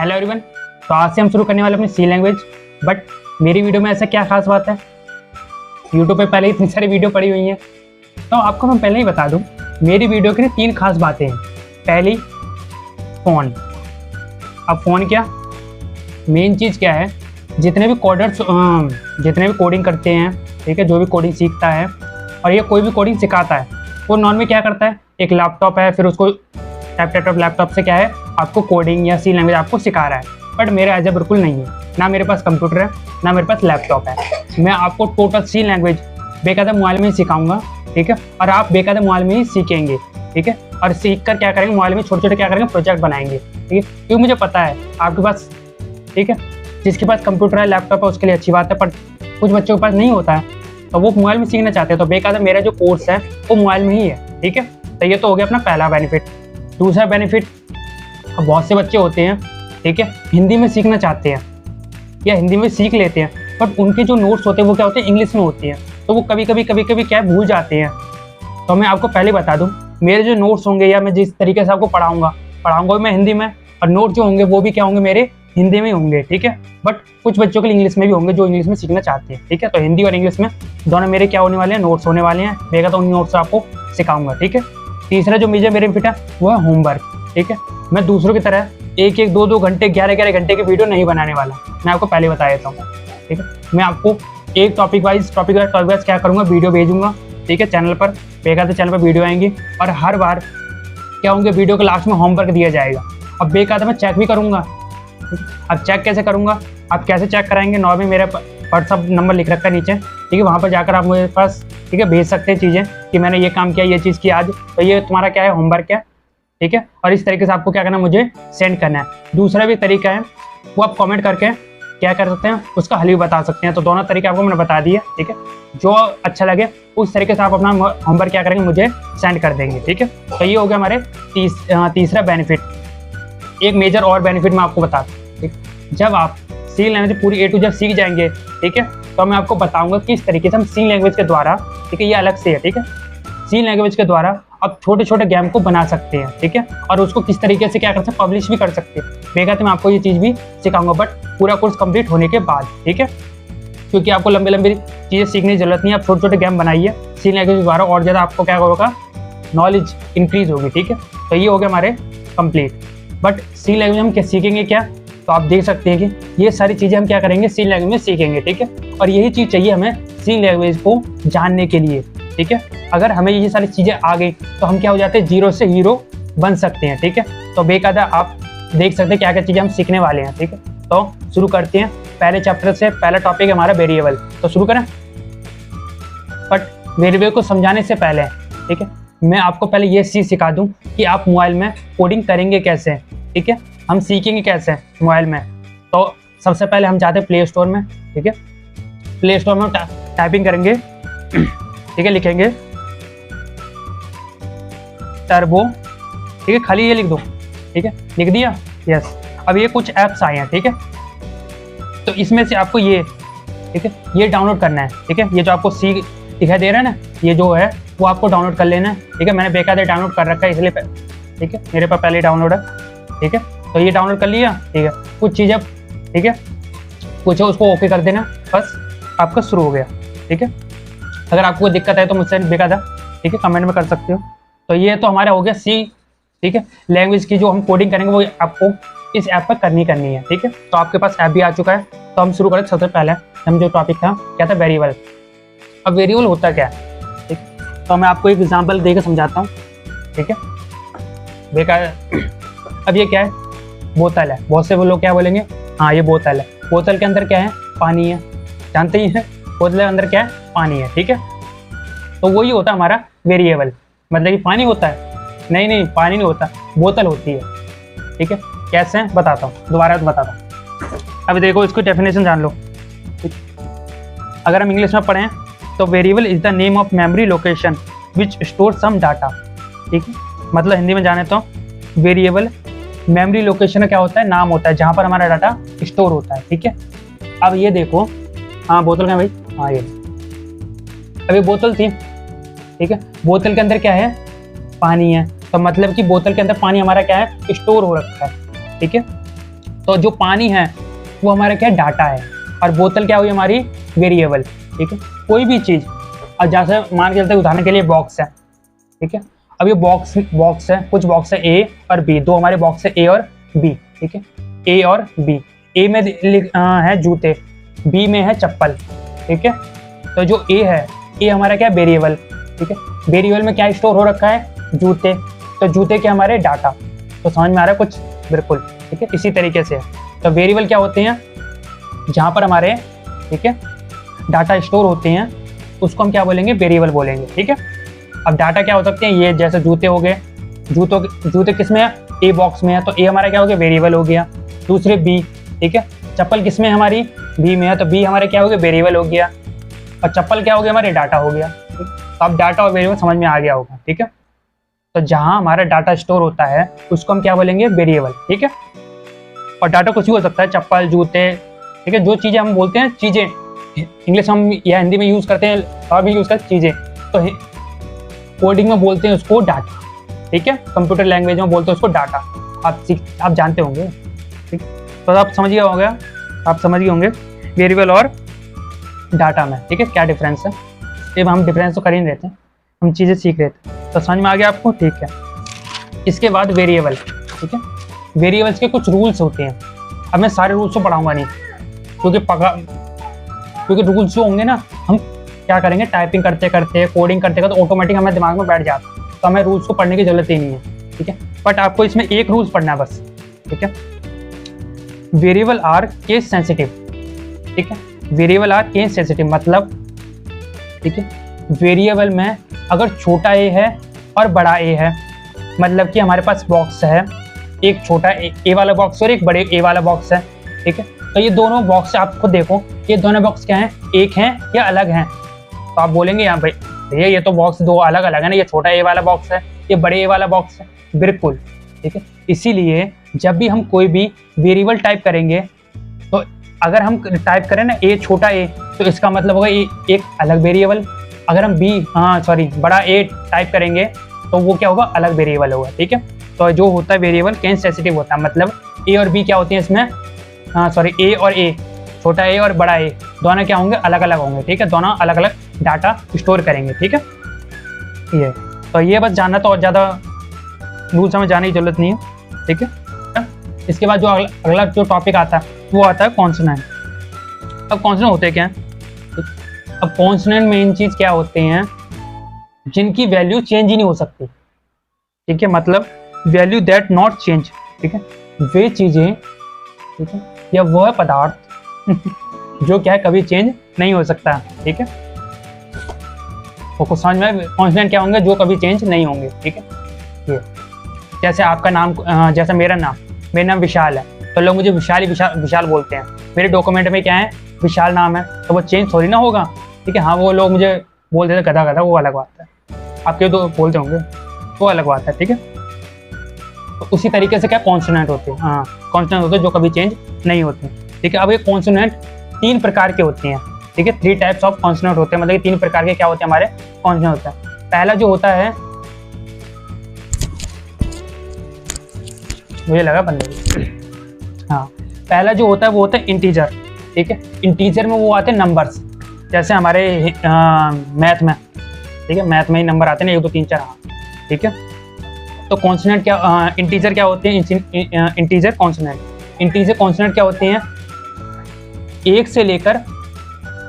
Hello everyone. तो आज से हम शुरू करने वाले अपनी सी लैंग्वेज। बट मेरी वीडियो में ऐसा क्या खास बात है, यूट्यूब पे पहले इतनी सारी वीडियो पड़ी हुई हैं, तो आपको मैं पहले ही बता दूं, मेरी वीडियो की 3 खास बातें हैं। पहली, फ़ोन। अब फ़ोन क्या, मेन चीज़ क्या है, जितने भी कोडिंग करते हैं, ठीक है, जो भी कोडिंग सीखता है और ये कोई भी कोडिंग सिखाता है, वो नॉर्मली क्या करता है, एक लैपटॉप है, फिर उसको लैपटॉप से क्या है, आपको कोडिंग या सी लैंग्वेज आपको सिखा रहा है। बट मेरा ऐसा बिल्कुल नहीं है, ना मेरे पास कंप्यूटर है, ना मेरे पास लैपटॉप है। मैं आपको टोटल सी लैंग्वेज बेकायदा मोबाइल में ही सिखाऊंगा, ठीक है, और आप बेकायदा मोबाइल में ही सीखेंगे, ठीक है। और सीख कर क्या करेंगे, मोबाइल में छोटे छोटे क्या करेंगे, प्रोजेक्ट बनाएंगे, ठीक है। क्योंकि मुझे पता है आपके पास, ठीक है, जिसके पास कंप्यूटर है, लैपटॉप है, उसके लिए अच्छी बात है, पर कुछ बच्चों के पास नहीं होता है, तो वो मोबाइल में सीखना चाहते हैं। तो बेकायदा मेरा जो कोर्स है वो मोबाइल में ही है, ठीक है। तो ये तो हो गया अपना पहला बेनिफिट। दूसरा बेनिफिट, बहुत से बच्चे होते हैं, ठीक है, हिंदी में सीखना चाहते हैं या हिंदी में सीख लेते हैं, बट उनके जो नोट्स होते हैं वो क्या होते हैं, इंग्लिश में होती हैं, तो वो कभी कभी क्या भूल जाते हैं। तो मैं आपको पहले बता दूं, मेरे जो नोट्स होंगे या मैं जिस तरीके से आपको पढ़ाऊंगा भी मैं हिंदी में, और नोट जो होंगे वो भी क्या होंगे, मेरे हिंदी में होंगे, ठीक है। बट कुछ बच्चों के लिए इंग्लिश में भी होंगे जो इंग्लिश में सीखना चाहते हैं, ठीक है। तो हिंदी और इंग्लिश में दोनों मेरे क्या होने वाले हैं, नोट्स होने वाले हैं। बेगा तो उन नोट्स आपको सिखाऊंगा, ठीक है। तीसरा जो मेजर बेनिफिट है वो है होमवर्क, ठीक है। मैं दूसरों की तरह एक 2 घंटे 11 घंटे की वीडियो नहीं बनाने वाला, मैं आपको पहले बता देता हूँ, ठीक है। मैं आपको एक टॉपिक वाइज क्या करूँगा, वीडियो भेजूंगा, ठीक है, चैनल पर। बेकायदा चैनल पर वीडियो आएंगी और हर बार क्या होंगे, वीडियो के लास्ट में होमवर्क दिया जाएगा। अब बेकायदा मैं चेक भी करूँगा। अब चेक कैसे करूँगा, आप कैसे चेक कराएंगे, नॉर्मली मेरे व्हाट्सअप नंबर लिख रखा है नीचे, ठीक है, वहाँ पर जाकर आप मेरे पास, ठीक है, भेज सकते हैं चीज़ें कि मैंने ये काम किया, ये चीज़ की आज, तो ये तुम्हारा क्या है, होमवर्क है, ठीक है। और इस तरीके से आपको क्या करना है, मुझे सेंड करना है। दूसरा भी तरीका है, वो आप कमेंट करके क्या कर सकते हैं, उसका हल भी बता सकते हैं। तो दोनों तरीके आपको मैंने बता दिए, ठीक है। जो अच्छा लगे उस तरीके से आप अपना होमवर्क क्या करेंगे, मुझे सेंड कर देंगे, ठीक है। तो ये हो गया हमारे तीसरा बेनिफिट। एक मेजर और बेनिफिट मैं आपको बता दूँ, ठीक। जब आप सी लैंग्वेज पूरी A to Z सीख जाएंगे, ठीक है, तो मैं आपको बताऊंगा कि इस तरीके से हम सी लैंग्वेज के द्वारा, ठीक है, ये अलग से है, ठीक है, सी लैंग्वेज के द्वारा आप छोटे छोटे गेम को बना सकते हैं, ठीक है, और उसको किस तरीके से क्या कर सकते हैं, पब्लिश भी कर सकते हैं। बेकायदा मैं आपको ये चीज़ भी सिखाऊंगा, बट पूरा कोर्स कंप्लीट होने के बाद, ठीक है, क्योंकि आपको लंबी लंबी चीज़ें सीखने की जरूरत नहीं है। आप छोटे छोटे गेम बनाइए सी लैंग्वेज के द्वारा, और ज़्यादा आपको क्या होगा, नॉलेज इंक्रीज होगी, ठीक है। तो ये हो गया हमारे कंप्लीट। बट सी लैंग्वेज हम क्या सीखेंगे, क्या, तो आप देख सकते हैं कि ये सारी चीज़ें हम क्या करेंगे, सी लैंग्वेज में सीखेंगे, ठीक है। और यही चीज़ चाहिए हमें सी लैंग्वेज को जानने के लिए, ठीक है। अगर हमें ये सारी चीज़ें आ गई तो हम क्या हो जाते हैं, जीरो से हीरो बन सकते हैं, ठीक है। तो बेकायदा आप देख सकते हैं क्या क्या चीज़ें हम सीखने वाले हैं, ठीक है। तो शुरू करते हैं पहले चैप्टर से। पहला टॉपिक है हमारा वेरिएबल, तो शुरू करें। बट वेरिएबल को समझाने से पहले, ठीक है, मैं आपको पहले ये चीज़ सिखा दूँ कि आप मोबाइल में कोडिंग करेंगे कैसे, ठीक है, हम सीखेंगे कैसे मोबाइल में। तो सबसे पहले हम जाते हैं प्ले स्टोर में, ठीक है। प्ले स्टोर में टाइपिंग करेंगे, ठीक है, लिखेंगे टर्बो, ठीक है, खाली ये लिख दो, ठीक है, लिख दिया, यस। अब ये कुछ ऐप्स आए हैं, ठीक है, तो इसमें से आपको ये, ठीक है, ये डाउनलोड करना है, ठीक है। ये जो आपको सी दिखाई दे रहा है ना, ये जो है वो आपको डाउनलोड कर लेना है, ठीक है। मैंने बेकायदा डाउनलोड कर रखा है इसलिए, ठीक है, मेरे पास पहले डाउनलोड है, ठीक है। तो ये डाउनलोड कर लिया, ठीक है। कुछ चीज़ें, ठीक है, कुछ है उसको ओके कर देना, बस आपका शुरू हो गया, ठीक है। अगर आपको कोई दिक्कत है तो मुझसे बेकायदा, ठीक है, कमेंट में कर सकते हो। तो ये तो हमारा हो गया सी, ठीक है, लैंग्वेज की जो हम कोडिंग करेंगे वो आपको इस ऐप पर करनी है, ठीक है। तो आपके पास ऐप भी आ चुका है, तो हम शुरू करें। सबसे पहले हम जो टॉपिक था क्या था, वेरिएबल। अब वेरिएबल होता क्या है, ठीक, तो मैं आपको एक एग्जाम्पल देकर समझाता हूँ, ठीक है। बेकायदा अब ये क्या है, बोतल है। बहुत से वो लोग क्या बोलेंगे, हाँ ये बोतल है, बोतल के अंदर क्या है, पानी है, जानते ही हैं, बोतल के अंदर क्या है, पानी है, ठीक है। तो वही होता है हमारा वेरिएबल। मतलब कि पानी होता है, नहीं पानी नहीं होता, बोतल होती है, ठीक है। कैसे है बताता हूँ, दोबारा बताता हूँ। अभी देखो इसकी डेफिनेशन जान लो, ठीक। अगर हम इंग्लिश में पढ़ें तो variable is the name of memory location which store some data, ठीक है। मतलब हिंदी में जाने तो वेरिएबल मेमोरी लोकेशन क्या होता है, नाम होता है जहाँ पर हमारा डाटा स्टोर होता है, ठीक है। अब ये देखो, हाँ बोतल का भाई, हाँ ये अभी बोतल थी, ठीक है, बोतल के अंदर क्या है, पानी है, तो मतलब कि बोतल के अंदर पानी हमारा क्या है, स्टोर हो रखा है, ठीक है। तो जो पानी है वो हमारा क्या डाटा है, और बोतल क्या हुई हमारी वेरिएबल। ठीक है, कोई भी चीज़, और जैसे मान के चलते उदाहरण के लिए बॉक्स है। ठीक है, अब ये बॉक्स है, कुछ बॉक्स है ए और बी, दो हमारे बॉक्स है ए और बी। ठीक है, ए और बी, ए में है जूते, बी में है चप्पल। ठीक है, तो जो ए है, ए हमारा क्या वेरिएबल। ठीक है, वेरिएबल में क्या स्टोर हो रखा है, जूते, तो जूते के हमारे डाटा। तो समझ में आ रहा है कुछ, बिल्कुल। ठीक है, इसी तरीके से तो वेरिएबल क्या होते हैं, जहाँ पर हमारे, ठीक है, डाटा स्टोर होते हैं, उसको हम क्या बोलेंगे, वेरिएबल बोलेंगे। ठीक है, अब डाटा क्या हो सकते हैं, ये जैसे जूते हो गए, जूते किस में है, ए बॉक्स में है, तो ए हमारा क्या हो गया, वेरिएबल हो गया। दूसरे बी, ठीक है, चप्पल किस में है, हमारी बी में है, तो बी हमारे क्या हो गया, वेरिएबल हो गया, और चप्पल क्या हो गया, हमारे डाटा हो गया। तो अब डाटा और वेरिएबल समझ में आ गया होगा। ठीक है, तो जहाँ हमारा डाटा स्टोर होता है उसको हम क्या बोलेंगे, वेरिएबल। ठीक है, और डाटा कुछ भी हो सकता है, चप्पल, जूते। ठीक है, जो चीज़ें हम बोलते हैं चीज़ें, इंग्लिश हम या हिंदी में यूज़ करते हैं और भी यूज़ करते हैं चीज़ें, तो कोडिंग में बोलते हैं उसको डाटा। ठीक है, कंप्यूटर लैंग्वेज में बोलते हैं उसको डाटा। आप जानते होंगे। ठीक, तो आप समझ गए होंगे, आप समझ गए होंगे वेरिएबल और डाटा में। ठीक है, क्या डिफरेंस है, ये हम डिफरेंस तो कर ही रहते हैं, हम चीज़ें सीख रहे थे, तो समझ में आ गया आपको। ठीक है, इसके बाद वेरिएबल। ठीक है, वेरिएबल्स के कुछ रूल्स होते हैं। अब मैं सारे रूल्स को पढ़ाऊंगा नहीं, क्योंकि रूल्स जो होंगे ना, हम क्या करेंगे, टाइपिंग करते करते, कोडिंग करते करते ऑटोमेटिक हमें दिमाग में बैठ जाता है, तो हमें रूल्स को पढ़ने की जरूरत ही नहीं है। ठीक है, बट आपको इसमें एक रूल्स पढ़ना है बस। ठीक है, वेरिएबल आर केस सेंसिटिव। ठीक है, वेरिएबल आर केस सेंसिटिव मतलब, ठीक है, वेरिएबल में अगर छोटा ए है और बड़ा ए है, मतलब कि हमारे पास बॉक्स है, एक छोटा ए वाला बॉक्स और एक बड़े ए वाला बॉक्स है। ठीक है, तो ये दोनों बॉक्स आप खुद देखो, ये दोनों बॉक्स क्या हैं, एक हैं या अलग हैं। तो आप बोलेंगे यहाँ भाई भैया ये तो बॉक्स दो अलग अलग है ना, ये छोटा ए वाला बॉक्स है, ये बड़े ए वाला बॉक्स है, बिल्कुल। ठीक है, इसीलिए जब भी हम कोई भी वेरिएबल टाइप करेंगे, तो अगर हम टाइप करें ना ए छोटा ए, तो इसका मतलब होगा ये एक अलग वेरिएबल। अगर हम बड़ा ए टाइप करेंगे तो वो क्या होगा, अलग वेरिएबल होगा। ठीक है, तो जो होता है वेरिएबल केस सेंसिटिव होता है, मतलब ए और बी क्या होते हैं इसमें, ए और ए, छोटा ए और बड़ा ए, दोनों क्या होंगे, अलग अलग होंगे। ठीक है, दोनों अलग अलग डाटा स्टोर करेंगे। ठीक है, ये तो ये बस जानना, तो और ज़्यादा रूल्स हमें जाने की जरूरत नहीं है। ठीक है, इसके बाद जो अगला जो टॉपिक आता है वो आता है कॉन्सोनेंट। अब कॉन्सोनेंट होते क्या हैं, अब कॉन्सोनेंट मेन चीज़ क्या होते हैं, जिनकी वैल्यू चेंज ही नहीं हो सकती। ठीक है, मतलब वैल्यू दैट नॉट चेंज। ठीक है, वे चीज़ें, ठीक है, या वह पदार्थ जो क्या है कभी चेंज नहीं हो सकता। ठीक है, तो समझ में कॉन्स्टेंट क्या होंगे, जो कभी चेंज नहीं होंगे। ठीक है, ये जैसे आपका नाम, जैसे मेरा नाम विशाल है, तो लोग मुझे विशाल बोलते हैं, मेरे डॉक्यूमेंट में क्या है, विशाल नाम है, तो वो चेंज थोड़ी ना होगा। ठीक है, हाँ वो लोग मुझे बोलते थे गधा, वो अलग बात है, आपके तो बोलते होंगे, वो अलग बात है। ठीक है, तो उसी तरीके से क्या कॉन्सोनेंट होते हैं, कॉन्सोनेंट होते हैं जो कभी चेंज नहीं होते। ठीक है, अब ये कॉन्सोनेंट 3 प्रकार के होते हैं। ठीक है, 3 टाइप्स ऑफ कॉन्सोनेंट होते हैं, मतलब 3 प्रकार के क्या होते हैं हमारे कॉन्सोनेंट होता है। पहला जो होता है, मुझे लगा बंदे, हाँ, पहला जो होता है वो होता है इंटीजर। ठीक है, इंटीजर में वो आते हैं नंबर्स, जैसे हमारे मैथ में। ठीक है, मैथ में ही नंबर आते हैं 1 2 3 4। ठीक है, तो कॉन्सोनेंट क्या, इंटीजर क्या होते हैं, इंटीजर कॉन्सोनेंट क्या होते हैं, 1 से लेकर,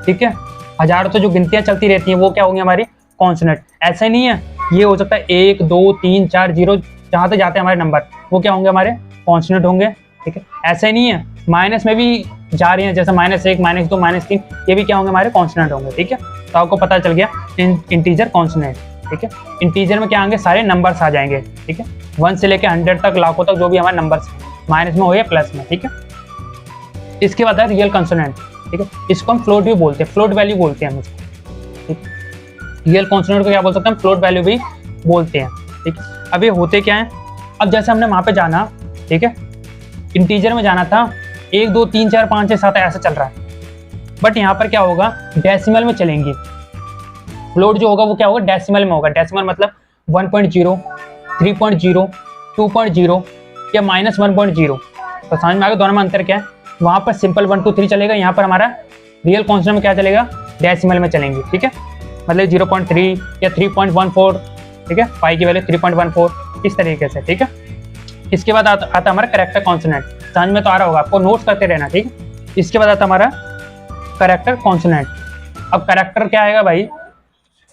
ठीक है, हजारों तो जो गिनतियाँ चलती रहती हैं वो क्या होंगी हमारी कॉन्सोनेंट। ऐसा नहीं है, ये हो सकता है 1 2 3 4 0 जहाँ तक जाते हैं हमारे नंबर, वो क्या होंगे हमारे कॉन्सोनेंट होंगे। ठीक है, ऐसा नहीं है, माइनस में भी जा रही हैं, जैसे -1 -2 -3, ये भी क्या होंगे हमारे कॉन्सोनेंट होंगे। ठीक है, तो आपको पता चल गया इंटीजर कॉन्सोनेंट। ठीक है, इंटीजर में क्या आएंगे, सारे नंबर्स आ जाएंगे। ठीक है, 1 से लेकर 100 तक, लाखों तक, जो भी हमारे नंबर्स माइनस में हो या प्लस में। ठीक है, इसके बाद है रियल कॉन्सोनेंट। ठीक है, इसको हम फ्लोट भी बोलते हैं, फ्लोट वैल्यू बोलते हैं हम इसको। ठीक है, रियल कॉन्सोनेंट को क्या बोल सकते हैं, फ्लोट वैल्यू भी बोलते हैं। ठीक है, अब ये होते क्या है, अब जैसे हमने वहाँ पे जाना, ठीक है, इंटीजर में जाना था, 1 2 3 4 5 6 7 ऐसा चल रहा है, बट यहाँ पर क्या होगा, डेसिमल में चलेंगी। फ्लोट जो होगा वो क्या होगा, डेसिमल में होगा। डेसिमल मतलब 1.0, 3.0, 2.0 या -1.0। तो समझ में आ गया दोनों में अंतर क्या है। वहाँ पर सिंपल 1 2 3 चलेगा, यहाँ पर हमारा रियल कॉन्स्टेंट में क्या चलेगा, डेसिमल में चलेंगे, ठीक है। मतलब 0.3 या 3.14, ठीक है, पाई की वैल्यू 3.14 इस तरीके से, ठीक है। इसके बाद आता हमारा कैरेक्टर कॉन्सोनेंट, समझ में तो आ रहा होगा आपको, नोट्स करते रहना, ठीक है। इसके बाद आता हमारा कैरेक्टर कॉन्सोनेंट। अब कैरेक्टर क्या आएगा भाई,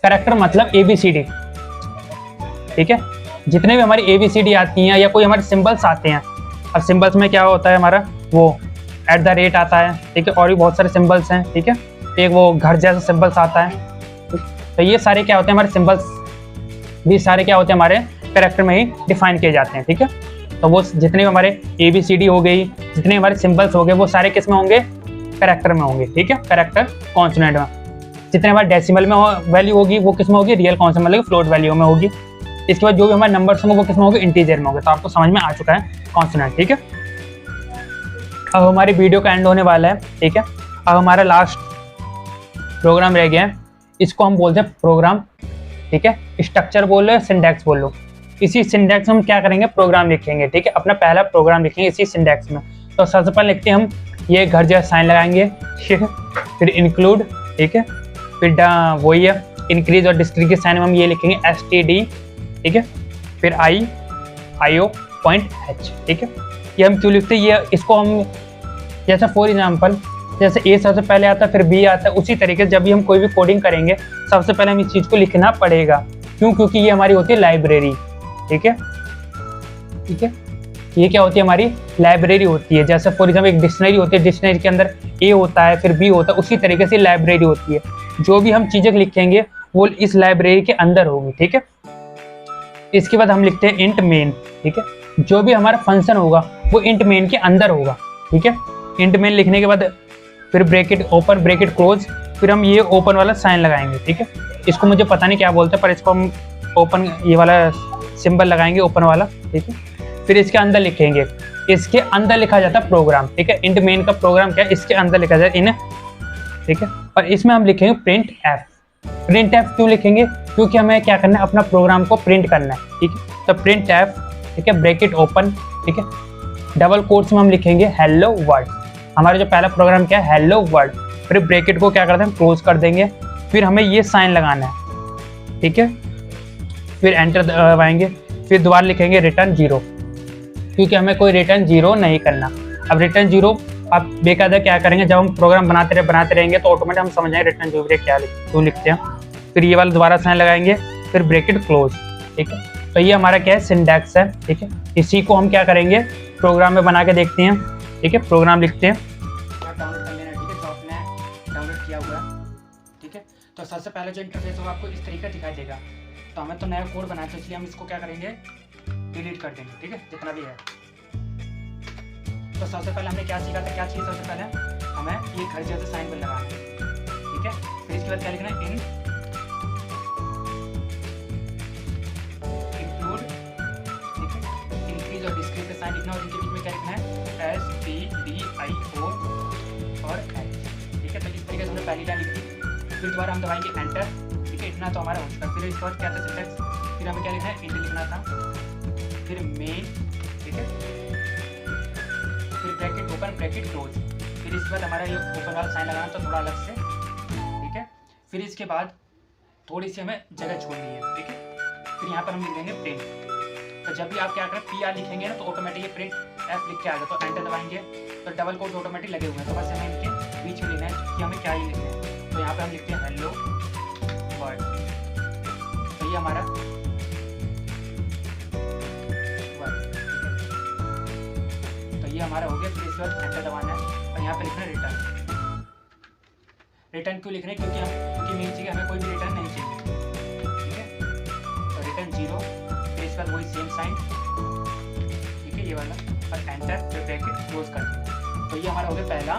कैरेक्टर मतलब ABCD, ठीक है। जितने भी हमारी ABCD आती हैं या कोई हमारे सिंबल्स आते हैं, अब सिंबल्स में क्या होता है हमारा, वो @ आता है, ठीक है, और भी बहुत सारे सिंबल्स हैं, ठीक है। एक वो घर जैसा सिंबल्स आता है, तो ये सारे क्या होते हैं हमारे सिंबल्स, भी सारे क्या होते हैं हमारे कैरेक्टर में ही डिफाइन किए जाते हैं, ठीक है। तो वो जितने भी हमारे ABCD हो गई, जितने हमारे सिंबल्स हो गए, वो सारे किस में होंगे, कैरेक्टर में होंगे, ठीक है, कैरेक्टर कॉन्सोनेंट में। जितने हमारे डेसिमल में वैल्यू होगी वो किस में होगी, रियल कॉन्सोनेंट मतलब फ्लोट वैल्यू में होगी। इसके बाद जो भी हमारे नंबर्स होंगे वो किस में होंगे, इंटीजर में होंगे। तो आपको समझ में आ चुका है कॉन्सोनेंट, ठीक है। अब हमारी वीडियो का एंड होने वाला है, ठीक है। अब हमारा लास्ट प्रोग्राम रह गया है, इसको हम बोलते हैं प्रोग्राम, ठीक है। स्ट्रक्चर बोल लो, सिंटैक्स बोल लो। इसी सिंटैक्स में हम क्या करेंगे, प्रोग्राम लिखेंगे, ठीक है। अपना पहला प्रोग्राम लिखेंगे इसी सिंटैक्स में। तो सबसे पहले लिखते हैं हम ये घर जैसा साइन लगाएंगे, ठीक है। फिर इंक्लूड, ठीक है। फिर वही है इंक्रीज और डिक्रीज के साइन में हम ये लिखेंगे STD, ठीक है। फिर IO.H, ठीक है। ये हम क्यों लिखते हैं, ये इसको हम जैसा फॉर एग्जाम्पल जैसे A सबसे पहले आता है फिर B आता है, उसी तरीके से जब भी हम कोई भी कोडिंग करेंगे सबसे पहले हम इस चीज़ को लिखना पड़ेगा। क्यों, क्योंकि ये हमारी होती है लाइब्रेरी, ठीक है, ठीक है। ये क्या होती है, हमारी लाइब्रेरी होती है। जैसे फॉर एग्जाम्पल एक डिक्शनरी होती है, डिक्शनरी के अंदर A होता है फिर B होता है, उसी तरीके से लाइब्रेरी होती है। जो भी हम चीज़ें लिखेंगे वो इस लाइब्रेरी के अंदर होगी, ठीक है। इसके बाद हम लिखते हैं इंट मेन, ठीक है। जो भी हमारा फंक्शन होगा वो इंट मेन के अंदर होगा, ठीक है। इंट मेन लिखने के बाद फिर ब्रैकेट ओपन ब्रैकेट क्लोज, फिर हम ये ओपन वाला साइन लगाएंगे, ठीक है। इसको मुझे पता नहीं क्या बोलते हैं, पर इसको हम ओपन ये वाला सिंबल लगाएंगे ओपन वाला, ठीक है। फिर इसके अंदर लिखेंगे, इसके अंदर लिखा जाता है प्रोग्राम, ठीक है। इंट मेन का प्रोग्राम क्या है, इसके अंदर लिखा जाता है इन, ठीक है। और इसमें हम लिखेंगे प्रिंट एफ। प्रिंट एफ क्यों लिखेंगे, क्योंकि हमें क्या करना है, अपना प्रोग्राम को प्रिंट करना है, ठीक है। तो प्रिंट एफ, ठीक है, ब्रैकेट ओपन, ठीक है, डबल कोट्स में हम लिखेंगे हेलो वर्ल्ड। हमारा जो पहला प्रोग्राम क्या है, हेलो वर्ल्ड। फिर ब्रैकेट को क्या करते हैं, क्लोज कर देंगे। फिर हमें ये साइन लगाना है, ठीक है। फिर एंटर दबाएंगे, फिर दोबारा लिखेंगे रिटर्न 0, क्योंकि हमें कोई रिटर्न 0 नहीं करना। अब रिटर्न 0 आप बेकायदा क्या करेंगे, जब हम प्रोग्राम बनाते रहेंगे तो ऑटोमेटिक हम समझ जाएंगे रिटर्न 0 क्या क्यों लिखते हैं। फिर ये वाला दोबारा साइन लगाएंगे, फिर ब्रैकेट क्लोज, ठीक है। तो ये हमारा क्या है, सिंटैक्स है, ठीक है। इसी को हम क्या करेंगे, प्रोग्राम में बना के देखते हैं, ठीक है। प्रोग्राम लिखते हैं, डाउनलोड कर लेना, ठीक है, जो आपने डाउनलोड किया हुआ है, ठीक है। तो सबसे पहले जो इंटरफेस होगा आपको इस तरीके दिखाई देगा। तो हमें तो नया कोड बनाया, तो इसलिए हम इसको क्या करेंगे, डिलीट कर देंगे, ठीक है, जितना भी है। तो सबसे पहले हमने क्या सीखा था, क्या चीज़ सबसे पहले हमें ये घर जैसे साइन पर लगाना है, ठीक है। फिर इसके बाद क्या लिखना है, इंक्लूड, ठीक है, इंक्रीज और डिक्रीज का साइन लिखना, और इनके बीच में क्या लिखना है, STDIO और H, ठीक है। तो इस तरीके से हमने पहली लाइन लिखी। फिर दोबारा हम दबाएंगे एंटर, ठीक है, इतना तो हमारा हो चुका। फिर इसके बाद क्या था सिंटैक्स, फिर हमें क्या लिखना है, इंट लिखना था, फिर मेन, ठीक है, फिर ब्रैकेट ओपन ब्रैकेट क्लोज। फिर इसके बाद हमारा ये ओपन वाला साइन लगाना था थोड़ा अलग से, ठीक है। फिर इसके बाद थोड़ी सी हमें जगह छोड़नी है, ठीक है। फिर यहाँ पर हम लिख देंगे प्रिंट। तो जब भी आप क्या करें, PR लिखेंगे ना, तो ऑटोमेटिक ये प्रिंट F लिख के आ जाए। तो एंटर दबाएंगे तो डबल कोट ऑटोमेटिक लगे हुए हैं, तो बस हमें इनके बीच में लिखना है कि हमें क्या ही लिखना है। तो यहाँ पर हम लिखते हैं हेलो वर्ल्ड। तो ये हमारा ये हमारा हो गया। फिर इसके बाद एंटर दबाना है और यहाँ पे लिखना है रिटर्न। रिटर्न क्यों लिखना है, क्योंकि मेन चीज़ हमें कोई भी रिटर्न नहीं चाहिए, ठीक है। तो रिटर्न 0, फिर इसके बाद वही सेम साइन, ठीक है, ये वाला, और एंटर, फिर ब्रैकेट क्लोज कर देंगे। तो ये हमारा हो गया पहला,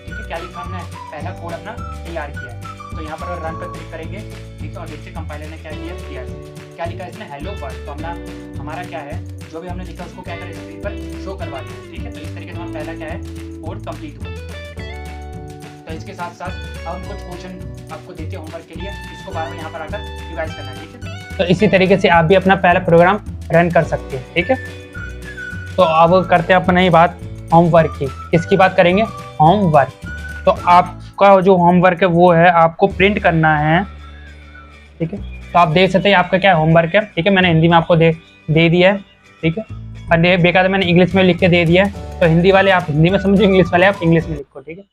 ठीक है। क्या लिखा हमने, पहला कोड अपना तैयार किया है। तो यहाँ पर रन पर क्लिक करेंगे, ठीक है, और देखते कंपाइलर ने क्या किया, क्या लिखा है इसने, हेलो वर्ल्ड। तो हमारा क्या है, जो भी हमने लिखा उसको क्या करें, स्क्रीन पर शो करवा दिया, ठीक है। तो इस तरीके से हमारा पहला क्या है, कोड कंप्लीट हुआ। तो इसके साथ साथ अब हम कुछ क्वेश्चन आपको देते हैं होमवर्क के लिए, इसको बार बार यहाँ पर आकर रिवाइज करना, ठीक है। तो इसी तरीके से आप भी अपना पहला प्रोग्राम रन कर सकते हैं, ठीक है। तो अब करते हैं अपना ही बात होमवर्क की। किसकी बात करेंगे? होमवर्क। तो आपका जो होमवर्क है वो है आपको प्रिंट करना है, ठीक है। तो आप देख सकते हैं आपका क्या होमवर्क है, ठीक है। मैंने हिंदी में आपको दे दिया है, ठीक है। और बेकायदा मैंने इंग्लिश में लिख के दे दिया है। तो हिंदी वाले आप हिंदी में समझो, इंग्लिश वाले आप इंग्लिश में लिखो, ठीक है।